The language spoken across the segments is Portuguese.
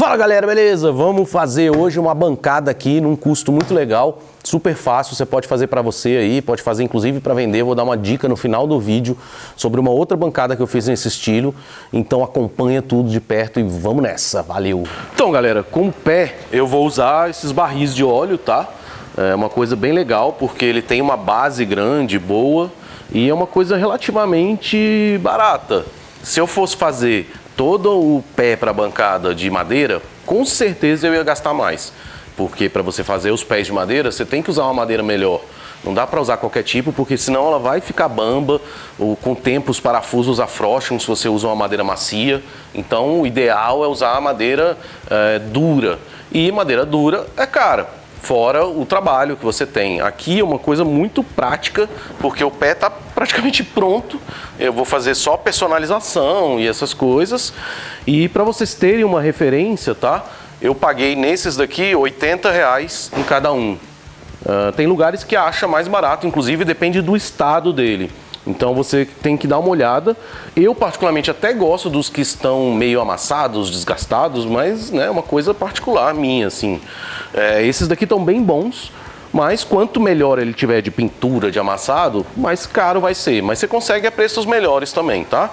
Fala galera, beleza? Vamos fazer hoje uma bancada aqui num custo muito legal, super fácil, você pode fazer para você aí, pode fazer inclusive para vender. Vou dar uma dica no final do vídeo sobre uma outra bancada que eu fiz nesse estilo, então acompanha tudo de perto e vamos nessa, valeu! Então galera, como pé eu vou usar esses barris de óleo, tá? É uma coisa bem legal porque ele tem uma base grande, boa e é uma coisa relativamente barata. Se eu fosse fazer todo o pé para a bancada de madeira, com certeza eu ia gastar mais. Porque para você fazer os pés de madeira, você tem que usar uma madeira melhor. Não dá para usar qualquer tipo, porque senão ela vai ficar bamba, ou com o tempo os parafusos afrouxam se você usa uma madeira macia. Então o ideal é usar a madeira dura. E madeira dura é cara. Fora o trabalho que você tem. Aqui é uma coisa muito prática, porque o pé está praticamente pronto. Eu vou fazer só personalização e essas coisas. E para vocês terem uma referência, tá? Eu paguei nesses daqui R$80 em cada um. Tem lugares que acha mais barato, inclusive depende do estado dele. Então você tem que dar uma olhada. Eu particularmente até gosto dos que estão meio amassados, desgastados, mas né, é uma coisa particular minha, assim. Esses daqui estão bem bons, mas quanto melhor ele tiver de pintura, de amassado, mais caro vai ser. Mas você consegue a preços melhores também, tá?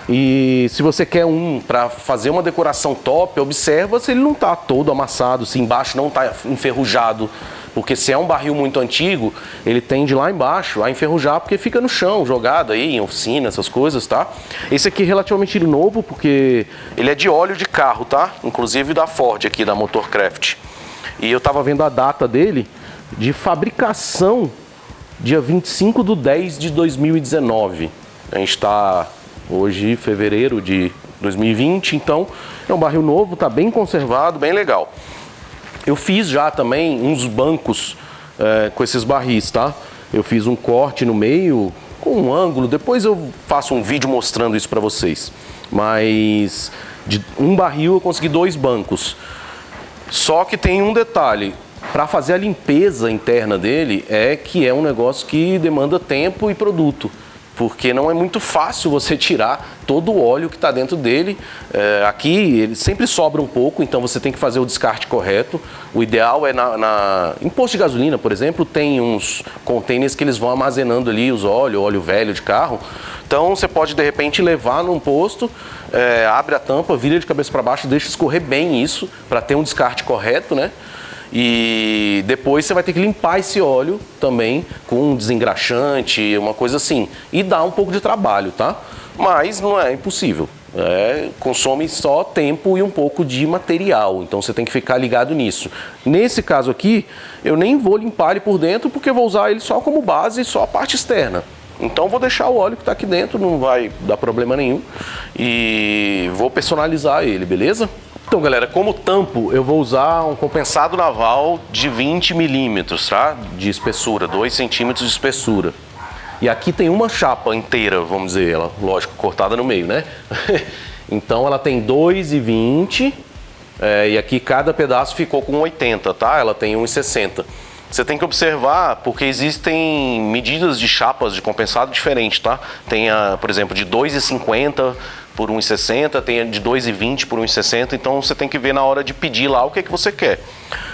E se você quer um para fazer uma decoração top, observa se ele não está todo amassado, se embaixo não está enferrujado. Porque se é um barril muito antigo, ele tende lá embaixo a enferrujar, porque fica no chão, jogado aí em oficina, essas coisas, tá? Esse aqui é relativamente novo, porque ele é de óleo de carro, tá? Inclusive da Ford aqui, da Motorcraft. E eu tava vendo a data dele de fabricação, dia 25/10/2019. A gente tá hoje em fevereiro de 2020, então é um barril novo, tá bem conservado, bem legal. Eu fiz já também uns bancos com esses barris, tá? Eu fiz um corte no meio, com um ângulo, depois eu faço um vídeo mostrando isso para vocês. Mas de um barril eu consegui 2 bancos. Só que tem um detalhe, para fazer a limpeza interna dele que é um negócio que demanda tempo e produto. Porque não é muito fácil você tirar todo o óleo que está dentro dele. Aqui ele sempre sobra um pouco, então você tem que fazer o descarte correto. O ideal é em posto de gasolina, por exemplo, tem uns containers que eles vão armazenando ali os óleo velho de carro. Então você pode de repente levar num posto, abre a tampa, vira de cabeça para baixo, deixa escorrer bem isso, para ter um descarte correto, né? E depois você vai ter que limpar esse óleo também com um desengraxante, uma coisa assim. E dá um pouco de trabalho, tá? Mas não é impossível. Consome só tempo e um pouco de material. Então você tem que ficar ligado nisso. Nesse caso aqui, eu nem vou limpar ele por dentro, porque eu vou usar ele só como base e só a parte externa. Então vou deixar o óleo que está aqui dentro, não vai dar problema nenhum. E vou personalizar ele, beleza? Então galera, como tampo eu vou usar um compensado naval de 20 milímetros, tá? De espessura, 2 centímetros de espessura. E aqui tem uma chapa inteira, vamos dizer, ela, lógico, cortada no meio, né? Então ela tem 2,20 e aqui cada pedaço ficou com 80, tá? Ela tem 1,60. Você tem que observar, porque existem medidas de chapas de compensado diferentes, tá? Tem, por exemplo, de 2,50 por 1,60, tem de 2,20 por 1,60, então você tem que ver na hora de pedir lá o que você quer.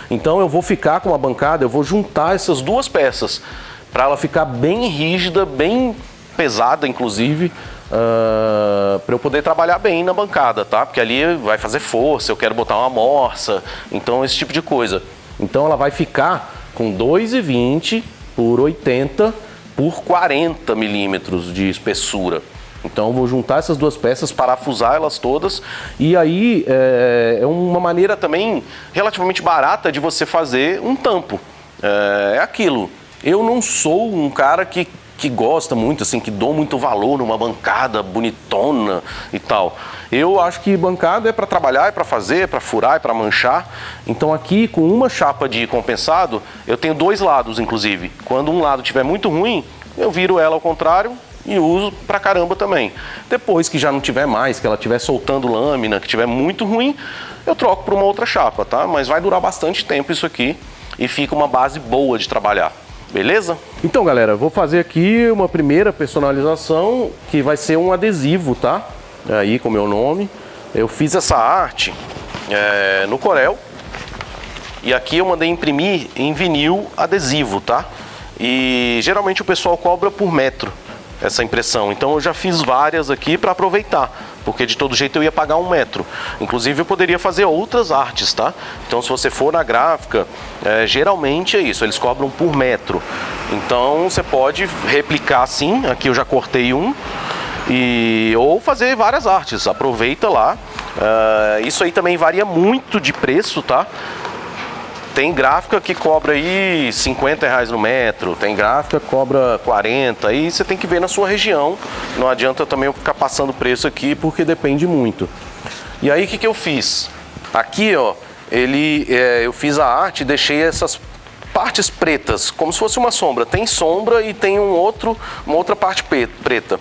Então eu vou ficar com uma bancada, eu vou juntar essas duas peças, para ela ficar bem rígida, bem pesada, inclusive, para eu poder trabalhar bem na bancada, tá? Porque ali vai fazer força, eu quero botar uma morsa, então esse tipo de coisa. Então ela vai ficar com 2,20 por 80 por 40 milímetros de espessura. Então eu vou juntar essas duas peças, parafusar elas todas, e aí é uma maneira também relativamente barata de você fazer um tampo. É aquilo, eu não sou um cara que gosta muito, assim, que dou muito valor numa bancada bonitona e tal. Eu acho que bancada é para trabalhar, é para fazer, é para furar, é para manchar. Então aqui, com uma chapa de compensado, eu tenho 2 lados, inclusive. Quando um lado estiver muito ruim, eu viro ela ao contrário e uso pra caramba também. Depois que já não tiver mais, que ela estiver soltando lâmina, que estiver muito ruim, eu troco por uma outra chapa, tá? Mas vai durar bastante tempo isso aqui e fica uma base boa de trabalhar. Beleza? Então galera, vou fazer aqui uma primeira personalização que vai ser um adesivo, tá? Aí com o meu nome. Eu fiz essa arte no Corel. E aqui eu mandei imprimir em vinil adesivo, tá? E geralmente o pessoal cobra por metro essa impressão. Então eu já fiz várias aqui para aproveitar, porque de todo jeito eu ia pagar 1 metro. Inclusive eu poderia fazer outras artes, tá? Então se você for na gráfica, geralmente é isso, eles cobram por metro. Então você pode replicar assim, aqui eu já cortei um, ou fazer várias artes, aproveita lá. Isso aí também varia muito de preço, tá? Tem gráfica que cobra aí R$50 no metro, tem gráfica que cobra 40, aí você tem que ver na sua região. Não adianta também eu ficar passando preço aqui, porque depende muito. E aí o que eu fiz? Aqui, ó, eu fiz a arte e deixei essas partes pretas, como se fosse uma sombra. Tem sombra e tem uma outra parte preta.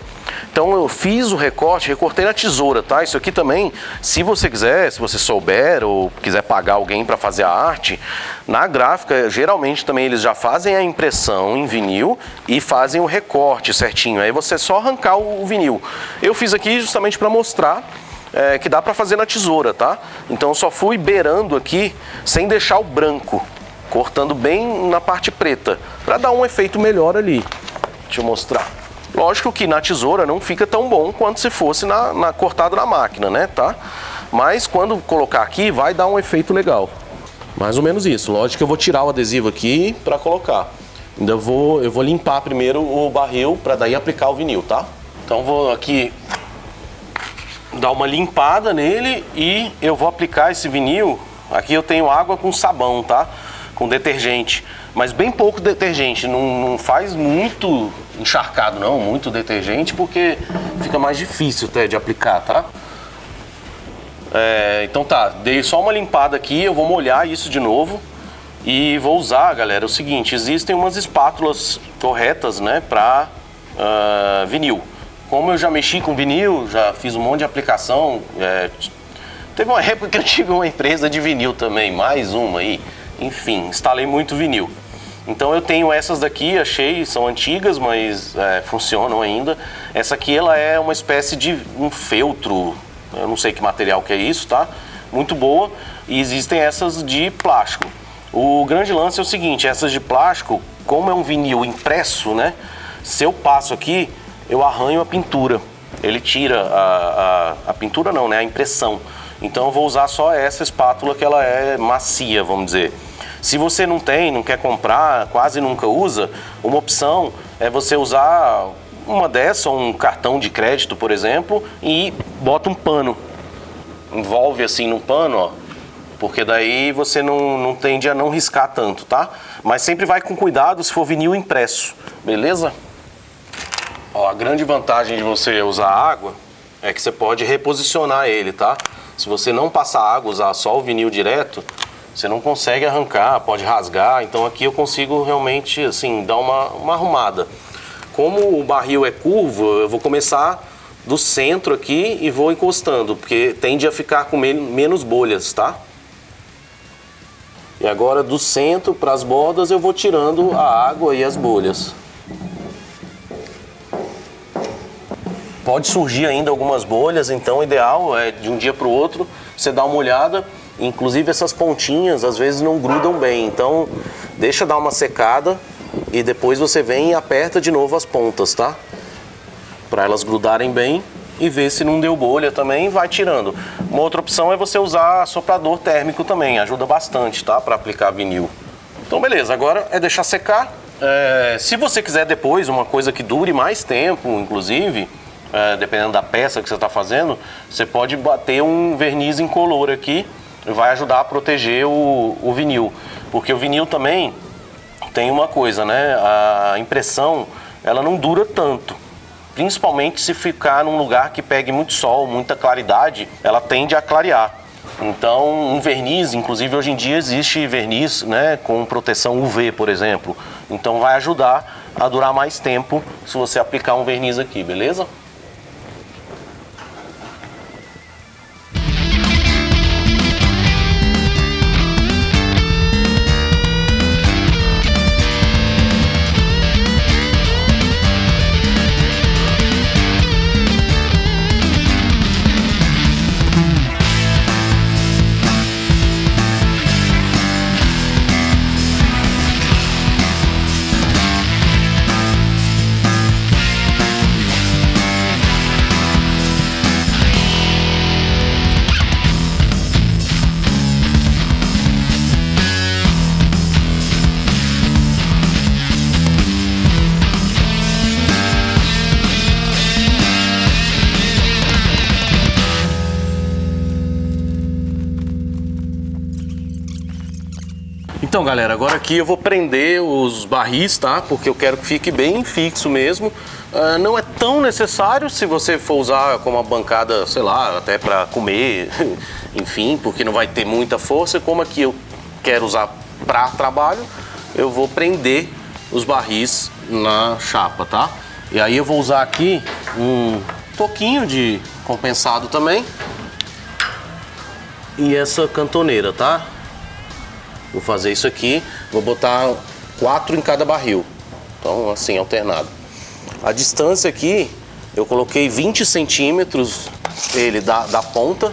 Então eu fiz o recorte, recortei na tesoura, tá? Isso aqui também, se você quiser, se você souber ou quiser pagar alguém para fazer a arte, na gráfica, geralmente também eles já fazem a impressão em vinil e fazem o recorte certinho. Aí você só arrancar o vinil. Eu fiz aqui justamente para mostrar que dá para fazer na tesoura, tá? Então eu só fui beirando aqui sem deixar o branco, cortando bem na parte preta, para dar um efeito melhor ali. Deixa eu mostrar. Lógico que na tesoura não fica tão bom quanto se fosse cortado na máquina, né, tá? Mas quando colocar aqui vai dar um efeito legal. Mais ou menos isso. Lógico que eu vou tirar o adesivo aqui para colocar. Eu vou limpar primeiro o barril para daí aplicar o vinil, tá? Então vou aqui dar uma limpada nele e eu vou aplicar esse vinil. Aqui eu tenho água com sabão, tá? Com detergente, mas bem pouco detergente, não faz muito encharcado não, muito detergente, porque fica mais difícil até de aplicar, tá? Então tá, dei só uma limpada aqui, eu vou molhar isso de novo e vou usar, galera, o seguinte, existem umas espátulas corretas, né, para vinil. Como eu já mexi com vinil, já fiz um monte de aplicação, teve uma época que eu tive uma empresa de vinil também, mais uma aí. Enfim, instalei muito vinil. Então eu tenho essas daqui, achei, são antigas, mas funcionam ainda. Essa aqui ela é uma espécie de um feltro, eu não sei que material que é isso, tá? Muito boa. E existem essas de plástico. O grande lance é o seguinte, essas de plástico, como é um vinil impresso, né? Se eu passo aqui, eu arranho a pintura. Ele tira a pintura não, né? A impressão. Então eu vou usar só essa espátula que ela é macia, vamos dizer. Se você não quer comprar, quase nunca usa, uma opção é você usar uma dessa, um cartão de crédito, por exemplo, e bota um pano. Envolve assim no pano, ó, porque daí você não tende a não riscar tanto, tá? Mas sempre vai com cuidado se for vinil impresso, beleza? Ó, a grande vantagem de você usar água é que você pode reposicionar ele, tá? Se você não passar água, usar só o vinil direto, você não consegue arrancar, pode rasgar. Então aqui eu consigo realmente assim dar uma arrumada. Como o barril é curvo, eu vou começar do centro aqui e vou encostando, porque tende a ficar com menos bolhas, tá? E agora do centro para as bordas eu vou tirando a água e as bolhas. Pode surgir ainda algumas bolhas, então o ideal é de um dia para o outro você dar uma olhada. Inclusive essas pontinhas às vezes não grudam bem, então deixa dar uma secada e depois você vem e aperta de novo as pontas, tá? Para elas grudarem bem e ver se não deu bolha também, vai tirando. Uma outra opção é você usar soprador térmico também, ajuda bastante, tá? Para aplicar vinil. Então beleza, agora é deixar secar. Se você quiser depois uma coisa que dure mais tempo, inclusive, dependendo da peça que você está fazendo, você pode bater um verniz incolor aqui, vai ajudar a proteger o vinil, porque o vinil também tem uma coisa, né? A impressão ela não dura tanto, principalmente se ficar num lugar que pegue muito sol, muita claridade, ela tende a clarear. Então um verniz, inclusive hoje em dia existe verniz, né, com proteção UV, por exemplo, então vai ajudar a durar mais tempo se você aplicar um verniz aqui, beleza? Então, galera, agora aqui eu vou prender os barris, tá? Porque eu quero que fique bem fixo mesmo. Não é tão necessário se você for usar como uma bancada, sei lá, até para comer, enfim, porque não vai ter muita força. Como aqui eu quero usar para trabalho, eu vou prender os barris na chapa, tá? E aí eu vou usar aqui um toquinho de compensado também. E essa cantoneira, tá? Vou fazer isso aqui, vou botar 4 em cada barril. Então, assim, alternado. A distância aqui, eu coloquei 20 centímetros ele da ponta.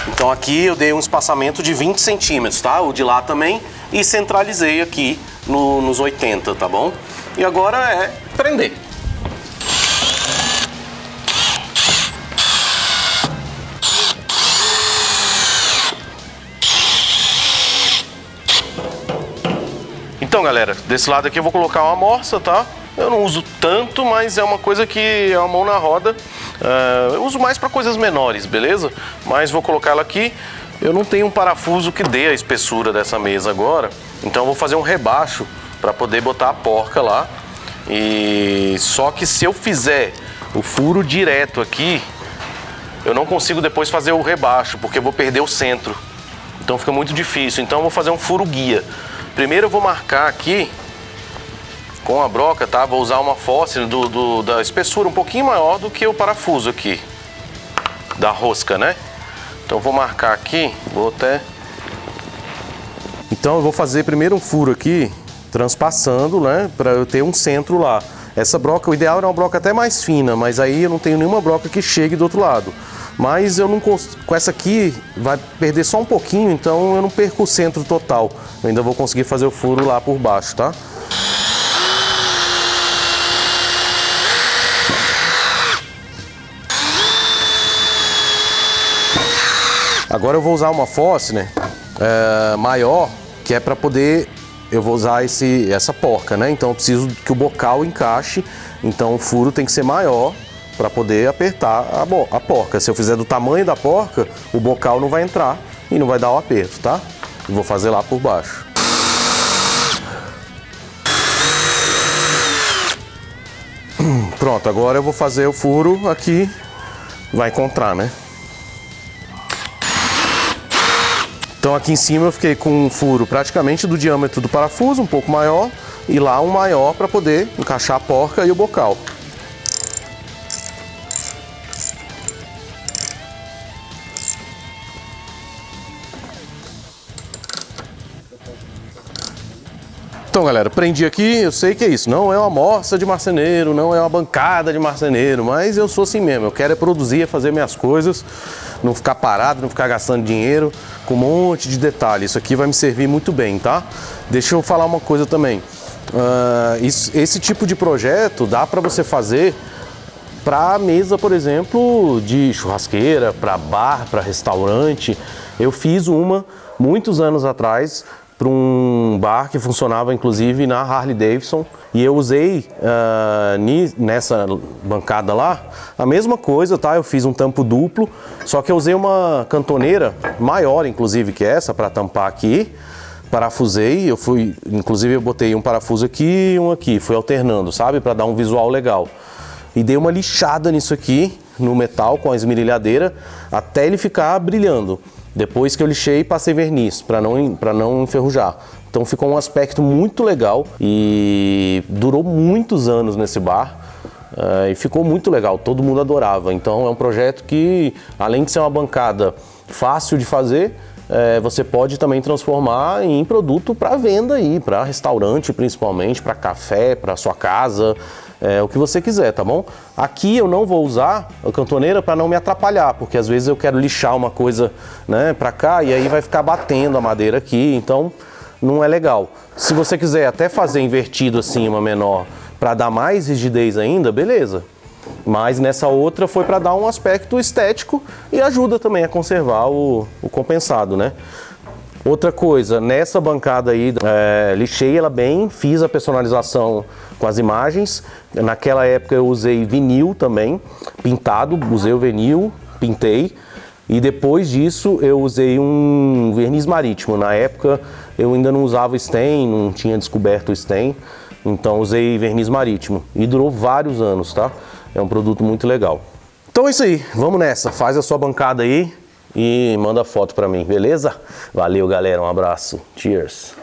Então aqui eu dei um espaçamento de 20 centímetros, tá? O de lá também. E centralizei aqui nos 80, tá bom? E agora é prender. Então, galera, desse lado aqui eu vou colocar uma morsa, tá? Eu não uso tanto, mas é uma coisa que é uma mão na roda. Eu uso mais para coisas menores, beleza? Mas vou colocar ela aqui. Eu não tenho um parafuso que dê a espessura dessa mesa agora, então eu vou fazer um rebaixo para poder botar a porca lá. E só que se eu fizer o furo direto aqui, eu não consigo depois fazer o rebaixo, porque eu vou perder o centro. Então fica muito difícil. Então eu vou fazer um furo guia. Primeiro eu vou marcar aqui com a broca, tá? Vou usar uma fóssil da espessura um pouquinho maior do que o parafuso aqui, da rosca, né? Então eu vou marcar aqui, vou até... Então eu vou fazer primeiro um furo aqui, transpassando, né? Para eu ter um centro lá. Essa broca, o ideal era uma broca até mais fina, mas aí eu não tenho nenhuma broca que chegue do outro lado. Mas eu não com essa aqui vai perder só um pouquinho, então eu não perco o centro total. Eu ainda vou conseguir fazer o furo lá por baixo, tá? Agora eu vou usar uma Forstner maior, que é para poder... Eu vou usar essa porca, né? Então eu preciso que o bocal encaixe, então o furo tem que ser maior para poder apertar a porca. Se eu fizer do tamanho da porca, o bocal não vai entrar e não vai dar o aperto, tá? Eu vou fazer lá por baixo. Pronto, agora eu vou fazer o furo aqui, vai encontrar, né? Então aqui em cima eu fiquei com um furo praticamente do diâmetro do parafuso, um pouco maior, e lá um maior para poder encaixar a porca e o bocal. Então, galera, prendi aqui, eu sei que é isso, não é uma morsa de marceneiro, não é uma bancada de marceneiro, mas eu sou assim mesmo, eu quero é produzir, é fazer minhas coisas, não ficar parado, não ficar gastando dinheiro com um monte de detalhe. Isso aqui vai me servir muito bem, tá? Deixa eu falar uma coisa também, esse tipo de projeto dá para você fazer para mesa, por exemplo, de churrasqueira, para bar, para restaurante. Eu fiz uma muitos anos atrás para um bar que funcionava inclusive na Harley Davidson, e eu usei nessa bancada lá a mesma coisa, tá? Eu fiz um tampo duplo, só que eu usei uma cantoneira maior inclusive que essa para tampar aqui, parafusei, inclusive eu botei um parafuso aqui e um aqui, fui alternando, sabe? Para dar um visual legal. E dei uma lixada nisso aqui, no metal com a esmerilhadeira, até ele ficar brilhando. Depois que eu lixei, passei verniz, para não enferrujar. Então ficou um aspecto muito legal e durou muitos anos nesse bar. E ficou muito legal, todo mundo adorava. Então é um projeto que, além de ser uma bancada fácil de fazer, você pode também transformar em produto para venda aí, para restaurante principalmente, para café, para sua casa, o que você quiser, tá bom? Aqui eu não vou usar a cantoneira para não me atrapalhar, porque às vezes eu quero lixar uma coisa, né, para cá e aí vai ficar batendo a madeira aqui, então não é legal. Se você quiser até fazer invertido assim, uma menor, para dar mais rigidez ainda, beleza. Mas nessa outra foi para dar um aspecto estético e ajuda também a conservar o compensado, né? Outra coisa, nessa bancada aí, lixei ela bem, fiz a personalização com as imagens. Naquela época eu usei vinil também, pintado, usei o vinil, pintei. E depois disso eu usei um verniz marítimo. Na época eu ainda não usava stain, não tinha descoberto o stain, então usei verniz marítimo e durou vários anos, tá? É um produto muito legal. Então é isso aí, vamos nessa, faz a sua bancada aí e manda foto pra mim, beleza? Valeu, galera, um abraço, cheers!